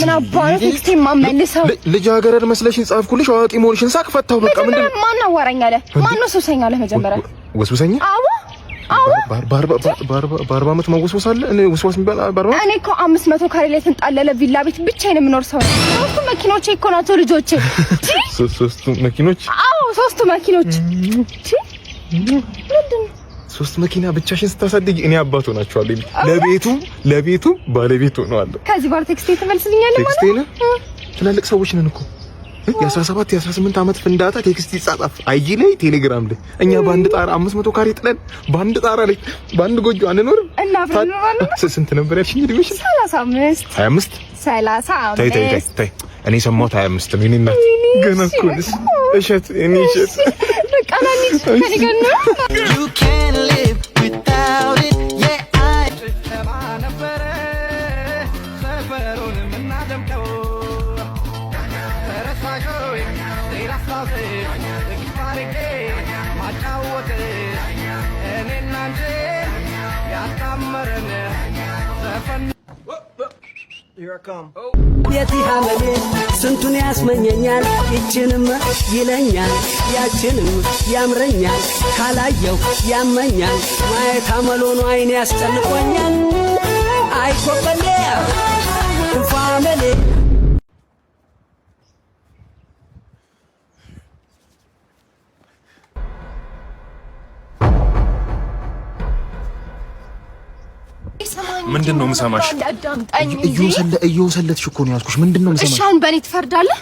ምን አባኑ ቴክስቴን ማመልሰው ልጅ ሀገር መስለሽን ጻፍኩልሽ አዋቂ ሞልሽን ሳቅ ፈታው በቃ ምንድነው ማን አወራኝ አለ ማን ነው ሱሰኛ አለ መጀመሪያ ወስወሰኛ አዎ ባርባ ዓመት መወስወስ አለ እኔ ወስወስ የሚባል ባርባ እኔ እኮ 500 ካሬ ላይ ተንጣለለ ቪላ ቤት ብቻዬን የምኖር ሰው ነኝ ሶስቱ መኪኖች እኮ ናቸው ልጆቼ ሶስቱ መኪኖች አዎ ሶስቱ መኪኖች ምንድነው ሶስት መኪና ብቻሽን ስታሳድጊ እኔ አባቱ ናቸዋለሁ ለቤቱ ባለቤቱ ነው አለ ከዚህ ባር ቴክስቴ ተመልስልኛለህ ማለት ቴክስቴ ትላልቅ ሰዎች ነን እኮ የ17 የ18 አመት ፍንዳታ ቴክስት ይጻጻፍ አይጂ ላይ ቴሌግራም ላይ እኛ ባንድ ጣራ 500 ካሬ ጥለን ባንድ ጣራ ላይ ባንድ ጎጆ አንኖርም እና ስንት ነበር ያልሽኝ እድሜሽ 35 35 ተይ እኔ ሰማሁት 25 ነው እኔና ገና እኮ ነሽ እሸት እኔ እሸት በቃ ናኒ ከኔ ጋር ነው You can't live without it yeah I Here I come. የቲሃመኔ ስንቱን ያስመኘኛል እችንም ይለኛል ያችንም ያምረኛል ካላየው ያመኛል ማየት አመሎኑ አይኔ ያስጨንቆኛል አይኮበሌ ፋመሌ ምንድነው የምሰማሽ? እየወሰለትሽ እኮ ነው ያዝኩሽ። ምንድነው የምሰማሽ? እሺ አሁን በኔ ትፈርዳለህ?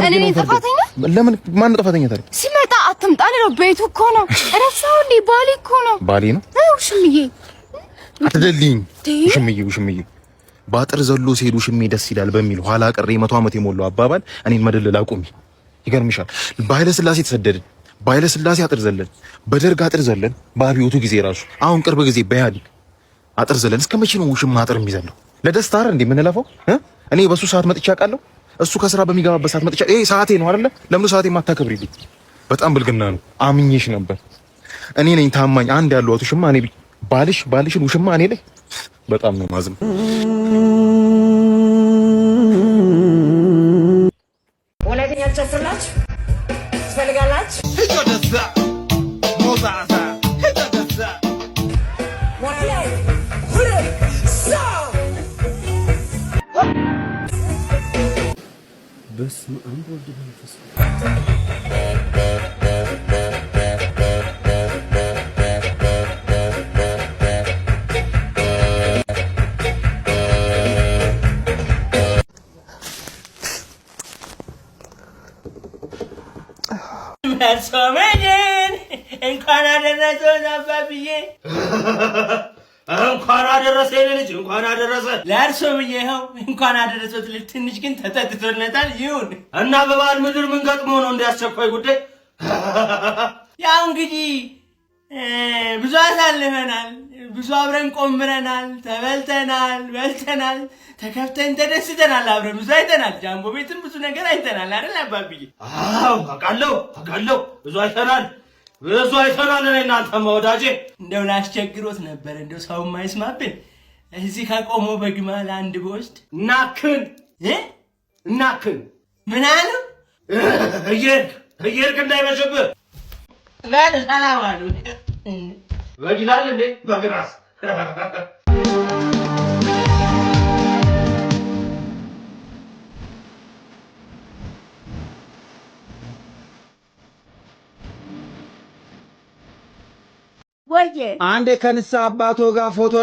እኔ ጥፋተኛ? ለምን ማን ጥፋተኛ ታዲያ? ሲመጣ አትምጣ ነው ቤቱ እኮ ነው። እረሳው እንዴ ባሌ እኮ ነው። ባሌ ነው? ውሽምዬ አትደልኝ። ውሽምዬ ባጥር ዘሎ ሲሄዱ ሽሜ ደስ ይላል በሚል ኋላ ቀር 100 ዓመት የሞላው አባባል እኔን መደለል አቁሚ። ይገርምሻል። በኃይለ ሥላሴ ተሰደድን፣ በኃይለ ሥላሴ አጥር ዘለን፣ በደርግ አጥር ዘለን፣ በአብዮቱ ጊዜ ራሱ አሁን ቅርብ ጊዜ በኢህአዴግ አጥር ዘለን እስከ መቼ ነው ውሽማ አጥር የሚዘለው? ለደስታ አይደል እንዴ የምንለፋው? እኔ በሱ ሰዓት መጥቻ አውቃለሁ። እሱ ከስራ በሚገባበት ሰዓት መጥቻ ይሄ ሰዓቴ ነው አይደለ? ለምን ሰዓቴ ማታከብሪልኝ? በጣም ብልግና ነው። አምኜሽ ነበር። እኔ ነኝ ታማኝ አንድ ያለው ውሽማ እኔ ባልሽን ውሽማ እኔ ላይ በጣም ነው ማዝም። ወላደኛ ተሰላችሁ ትፈልጋላችሁ? በስመ አብ ወወልድ ወመንፈስ መልሶመን እንኳን አደረሰው አባብዬ እንኳን አደረሰ ልጅ እንኳን አደረሰ ለአርሶም ይሄው እንኳን አደረሰው ትንሽ ግን ተጠጥቶለታል ይሁን እና በባል ምድር ምን ገጥሞ ነው እንዲያስቸኳይ ጉዳይ ያው እንግዲህ ብዙ አሳልፈናል ብዙ አብረን ቆምረናል ተበልተናል በልተናል ተከፍተን ተደስተናል አብረን ብዙ አይተናል ጃምቦ ቤትም ብዙ ነገር አይተናል አይደል አባብዬ አዎ አውቃለሁ ብዙ አይተናል እኔ እናንተማ ወዳጄ እንደው ላስቸግሮት ነበር እንደው ሰው ማይስማብን እዚህ ከቆሞ በግማል አንድ በውስጥ እናክን ምን አለ እየርክ እንዳይመሽብህ ለሰላም አሉ ወጅላል እንዴ በግራስ ወይዬ አንዴ ከንሳ አባቶ ጋር ፎቶ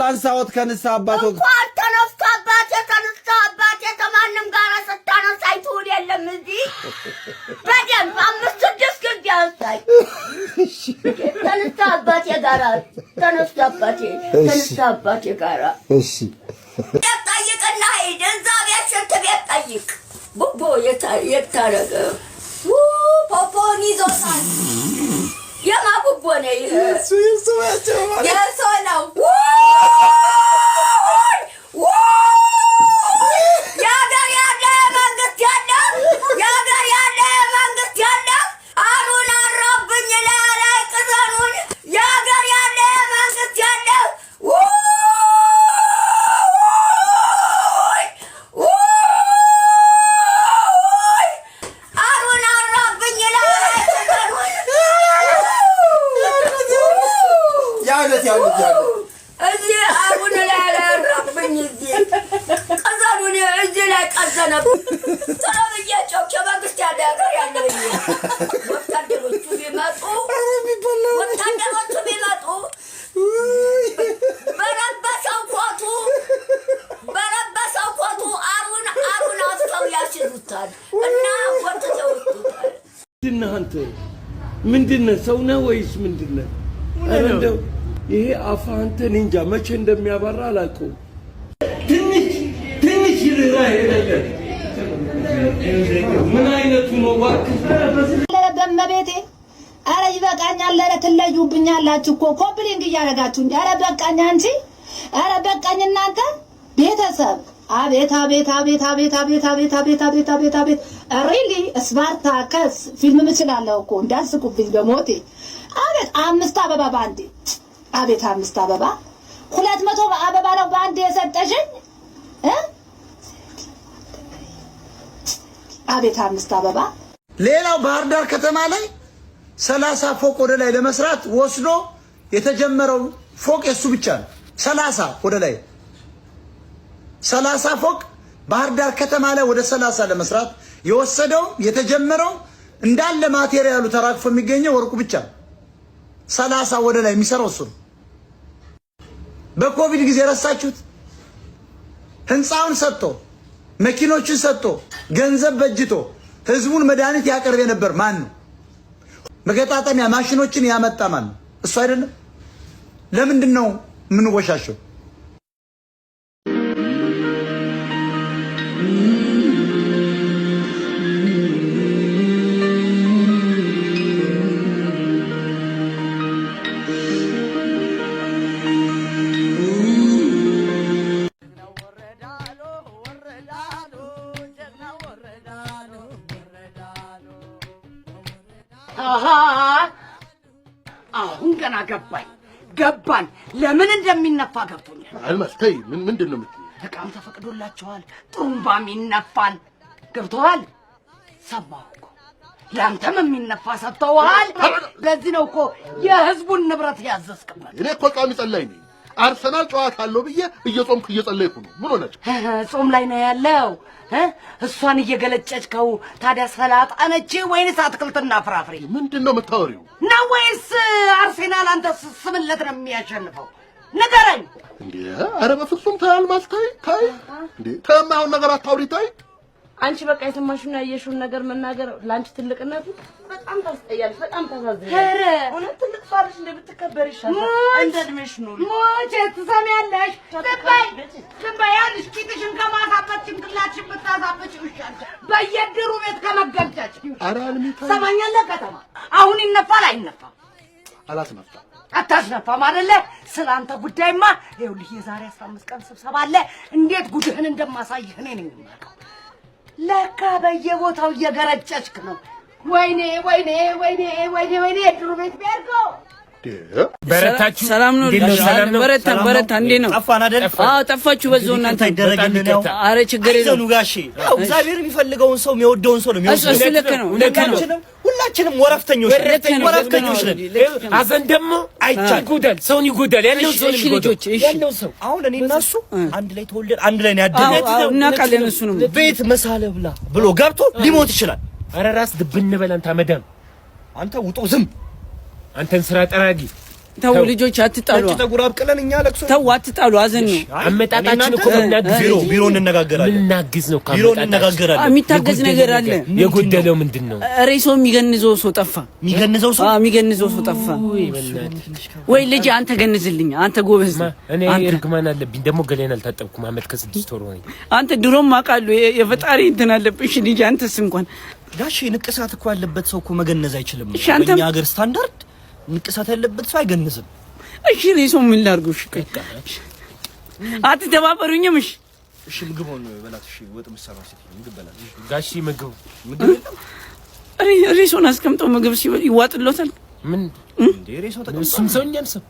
ላንሳዎት ከንሳ አባቶ እንኳን ተነስቶ አባቴ ከማንም ጋር ስታነሳ አይተውል የለም እዚህ በደንብ 5-6 ጊዜ አንሳይ ተነስቶ አባቴ ጋር እሺ ጠይቅና ሂድ እዛ ቤት ሽንት ቤት ጠይቅ ቡቦ የታረገ ፖፖን ይዞታል የማቡቦ ነው ይሄ የእሱ ነው የሀገር ያለ መንግስት ያለ አሉን አራብኝ ላይ ቅዘኑን የሀገር ያለ መንግስት ያለ ነበር ተራብያቸው ከመንግስት ያዳገ ያለው ወታደሮቹ ቢመጡ በረበሰው ኮቱ አሩን አስተው ያስይዙታል እና ወጥተው ይወጡታል። አንተ ምንድነህ? ሰው ነህ ወይስ ምንድነህ? እንደው ይሄ አፋ አንተ እንጃ መቼ እንደሚያባራ አላውቅም። ትንሽ ይርራህ አይደለም። ምን አይነቱ ነው እባክህ? በመቤቴ አረ ይበቃኛል። ለረ ትለዩብኛላችሁ እኮ ኮምፕሊንግ እያደረጋችሁ እንዴ! አረ በቃኝ አንቺ! አረ በቃኝ እናንተ ቤተሰብ! አቤት አቤት አቤት አቤት አቤት አቤት አቤት አቤት አቤት አቤት! ሪሊ ስፓርታከስ ፊልም ምችላለሁ እኮ እንዳስቁብኝ በሞቴ። አቤት 5 አበባ ባንዴ! አቤት 5 አበባ 200 አበባ ነው ባንዴ የሰጠሽኝ አቤት 5 አበባ። ሌላው ባህር ዳር ከተማ ላይ 30 ፎቅ ወደ ላይ ለመስራት ወስዶ የተጀመረው ፎቅ የሱ ብቻ ነው። 30 ወደ ላይ 30 ፎቅ ባህር ዳር ከተማ ላይ ወደ 30 ለመስራት የወሰደው የተጀመረው እንዳለ ማቴሪያሉ ተራክፎ የሚገኘው ወርቁ ብቻ ነው። 30 ወደ ላይ የሚሰራው እሱ ነው። በኮቪድ ጊዜ ረሳችሁት? ህንፃውን ሰጥቶ መኪኖችን ሰጥቶ ገንዘብ በጅቶ ህዝቡን መድኃኒት ያቀርብ የነበር ማን ነው? መገጣጠሚያ ማሽኖችን ያመጣ ማን ነው? እሱ አይደለም? ለምንድን ነው የምንወሻሸው? አሁን ገና ገባን ለምን እንደሚነፋ ገብቶኛል። አልማስተይ ምንድን ነው የምትይው? ተቃም ተፈቅዶላቸዋል፣ ጥሩምባም ይነፋል። ገብቶሃል? ሰማሁ እኮ ያንተም የሚነፋ ሰጥተዋል። ለዚህ ነው እኮ የህዝቡን ንብረት ያዘዝክበት። እኔ እኮ ቃሚ ጸላይ ነኝ። አርሰናል ጨዋታ አለው ብዬ እየጾምኩ እየጸለይኩ ነው። ምን ሆነች? ጾም ላይ ነው ያለው። እሷን እየገለጨችከው ታዲያ ሰላጣ ነች ወይንስ አትክልትና ፍራፍሬ? ምንድነው የምታወሪው? ነው ወይስ አርሴናል አንተ ስምለት ነው የሚያሸንፈው? ንገረኝ እንዴ! ኧረ በፍጹም ተይ አልማስተይ ተይ። እንዴ ተማውን ነገር አታውሪ ተይ። አንቺ በቃ የሰማሽውና ያየሽውን ነገር መናገር ላንቺ ትልቅነቱ በጣም ታስጠያለሽ፣ በጣም ታሳዝኛለሽ። ኧረ እውነት ትልቅ ሰው አይደል እንደ ብትከበር ይሻላል። እንደ እድሜሽ ነው። ሞቼ ትሰሚያለሽ? ዝም በይ ያልሽ ቂጥሽን ከማሳበት ጭንቅላትሽን ብታሳበች ይሻልሻል በየድሩ ቤት ከመገልጨጭ። ኧረ አልሚታ ሰማኛለህ? ከተማ አሁን ይነፋል አይነፋም? አላስነፋም። አታስነፋም አይደለ? ስላንተ ጉዳይማ ይኸውልህ የዛሬ 15 ቀን ስብሰባ አለ። እንዴት ጉድህን እንደማሳይህ እኔ ነኝ የማውቀው። ለካ በየቦታው እየገረጨችክ ነው። ወይኔ ወይኔ ወይኔ ወይኔ ወይኔ ድሩ ቤት ቢያርገው በረታችሁ። ሰላም ነው። በረታ እንዴ ነው? ጠፋን አይደል? አዎ ጠፋችሁ። በዛው እናንተ ይደረግልናል። አረ ችግር የለውም ጋሼ። ያው እግዚአብሔር የሚፈልገውን ሰው የሚወደውን ሰው ነው የሚወደው። እሱ ልክ ነው። ሁላችንም ወረፍተኞች ነን። አዘን ደግሞ አይቻል ጉደል ሰውን ይጎዳል። ያለው ሰው ይጎዳል። ያለው ሰው አሁን እኔ እና እሱ አንድ ላይ ተወልደን አንድ ላይ ነው ያደረግነው። እናቃለን። እሱ ነው ቤት መሳለ ብሎ ገብቶ ሊሞት ይችላል። አረ ራስ ድብን በላን ታመዳም። አንተ ውጡ ዝም አንተን ስራ ጠራጊ ተው። ልጆች አትጣሉ። ተጉር አብቀለን እኛ ለቅሶ ተው አትጣሉ። አዘን ነው አመጣጣችን እኮ ቢሮ እንነጋገራለን። ምናግዝ ነው ቢሮ እንነጋገራለን። የሚታገዝ ነገር አለ። የጎደለው ምንድነው? ሬሶ የሚገንዘው ሰው ጠፋ። የሚገንዘው ሰው ጠፋ። ወይ ልጅ አንተ ገንዝልኝ። አንተ ጎበዝ። እኔ እርግማን አለብኝ ደግሞ ገሌን አልታጠብኩም። አመት ከ6 ወር ሆነኝ። አንተ ድሮም አውቃለሁ የፈጣሪ እንትን አለብሽ ልጅ። አንተስ እንኳን ጋሼ ንቅሳት እኮ ያለበት ሰው እኮ መገነዝ አይችልም። በእኛ ሀገር ስታንዳርድ ንቅሳት ያለበት ሰው አይገንዝም። እሺ ሬሶ ምን ላድርጉሽ? አትተባበሩኝም? እሺ ምግብ ሆነ በላት። እሺ ወጥ መስራው ሲት ምግብ በላት ጋሺ። ምግብ ሬሶን አስቀምጠው ምግብ ሲወጥ ይዋጥሎታል። ምን እንደ ሬሶ ተቀምጦ ስንሰውኛል ሰው